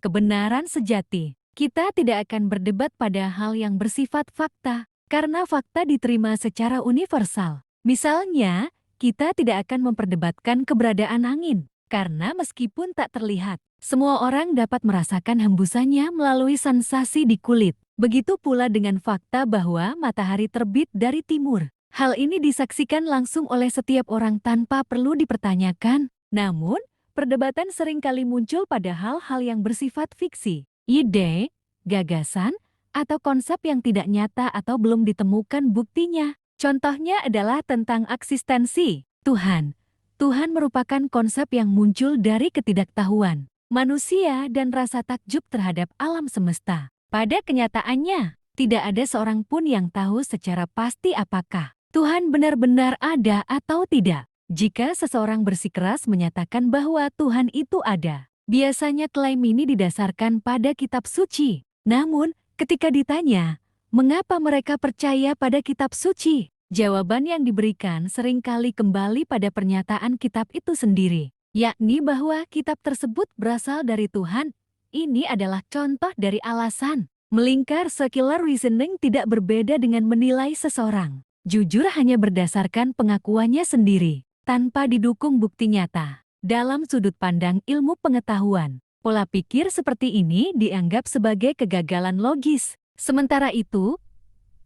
Kebenaran sejati. Kita tidak akan berdebat pada hal yang bersifat fakta, karena fakta diterima secara universal. Misalnya, kita tidak akan memperdebatkan keberadaan angin, karena meskipun tak terlihat, semua orang dapat merasakan hembusannya melalui sensasi di kulit. Begitu pula dengan fakta bahwa matahari terbit dari timur. Hal ini disaksikan langsung oleh setiap orang tanpa perlu dipertanyakan. Namun, perdebatan seringkali muncul pada hal-hal yang bersifat fiksi, ide, gagasan, atau konsep yang tidak nyata atau belum ditemukan buktinya. Contohnya adalah tentang eksistensi Tuhan. Tuhan merupakan konsep yang muncul dari ketidaktahuan manusia dan rasa takjub terhadap alam semesta. Pada kenyataannya, tidak ada seorang pun yang tahu secara pasti apakah Tuhan benar-benar ada atau tidak. Jika seseorang bersikeras menyatakan bahwa Tuhan itu ada, biasanya klaim ini didasarkan pada kitab suci. Namun, ketika ditanya, mengapa mereka percaya pada kitab suci? Jawaban yang diberikan seringkali kembali pada pernyataan kitab itu sendiri, yakni bahwa kitab tersebut berasal dari Tuhan. Ini adalah contoh dari alasan melingkar secular reasoning tidak berbeda dengan menilai seseorang jujur hanya berdasarkan pengakuannya sendiri, tanpa didukung bukti nyata. Dalam sudut pandang ilmu pengetahuan, pola pikir seperti ini dianggap sebagai kegagalan logis. Sementara itu,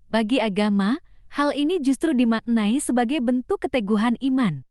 bagi agama, hal ini justru dimaknai sebagai bentuk keteguhan iman.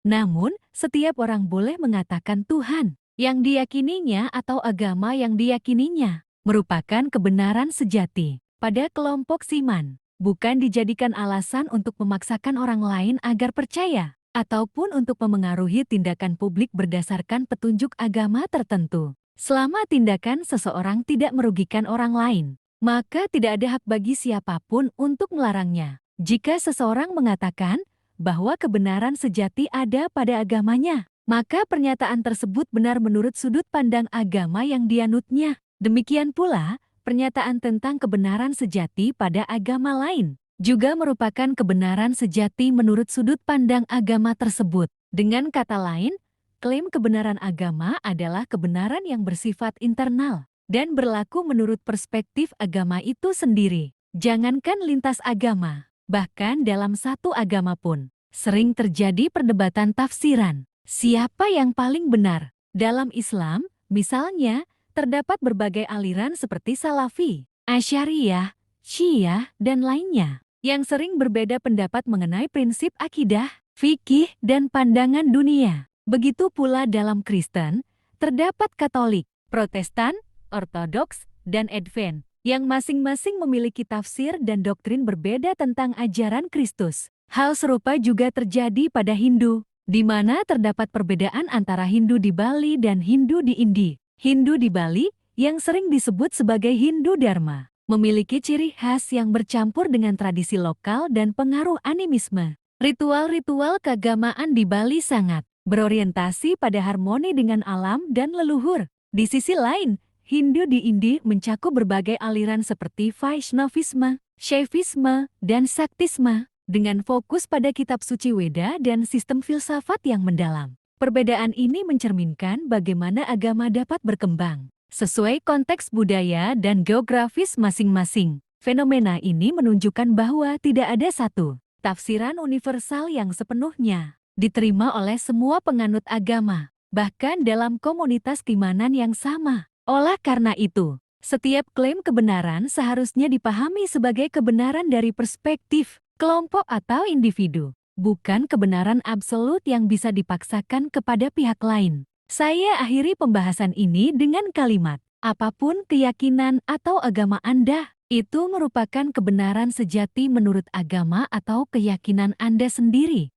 Namun, setiap orang boleh mengatakan Tuhan yang diyakininya atau agama yang diyakininya merupakan kebenaran sejati pada kelompok Siman, bukan dijadikan alasan untuk memaksakan orang lain agar percaya, ataupun untuk memengaruhi tindakan publik berdasarkan petunjuk agama tertentu. Selama tindakan seseorang tidak merugikan orang lain, maka tidak ada hak bagi siapapun untuk melarangnya. Jika seseorang mengatakan bahwa kebenaran sejati ada pada agamanya, maka pernyataan tersebut benar menurut sudut pandang agama yang dianutnya. Demikian pula, pernyataan tentang kebenaran sejati pada agama lain juga merupakan kebenaran sejati menurut sudut pandang agama tersebut. Dengan kata lain, klaim kebenaran agama adalah kebenaran yang bersifat internal dan berlaku menurut perspektif agama itu sendiri. Jangankan lintas agama, bahkan dalam satu agama pun, sering terjadi perdebatan tafsiran. Siapa yang paling benar? Dalam Islam, misalnya, terdapat berbagai aliran seperti Salafi, Asy'ariyah, Syiah, dan lainnya, yang sering berbeda pendapat mengenai prinsip akidah, fikih, dan pandangan dunia. Begitu pula dalam Kristen, terdapat Katolik, Protestan, Ortodoks, dan Advent, yang masing-masing memiliki tafsir dan doktrin berbeda tentang ajaran Kristus. Hal serupa juga terjadi pada Hindu, di mana terdapat perbedaan antara Hindu di Bali dan Hindu di India. Hindu di Bali, yang sering disebut sebagai Hindu Dharma, memiliki ciri khas yang bercampur dengan tradisi lokal dan pengaruh animisme. Ritual-ritual keagamaan di Bali sangat berorientasi pada harmoni dengan alam dan leluhur. Di sisi lain, Hindu di India mencakup berbagai aliran seperti Vaishnavisme, Shaivisme, dan Saktisme, dengan fokus pada kitab suci Weda dan sistem filsafat yang mendalam. Perbedaan ini mencerminkan bagaimana agama dapat berkembang sesuai konteks budaya dan geografis masing-masing. Fenomena ini menunjukkan bahwa tidak ada satu tafsiran universal yang sepenuhnya diterima oleh semua penganut agama, bahkan dalam komunitas keimanan yang sama. Oleh karena itu, setiap klaim kebenaran seharusnya dipahami sebagai kebenaran dari perspektif kelompok atau individu, bukan kebenaran absolut yang bisa dipaksakan kepada pihak lain. Saya akhiri pembahasan ini dengan kalimat, apapun keyakinan atau agama Anda, itu merupakan kebenaran sejati menurut agama atau keyakinan Anda sendiri.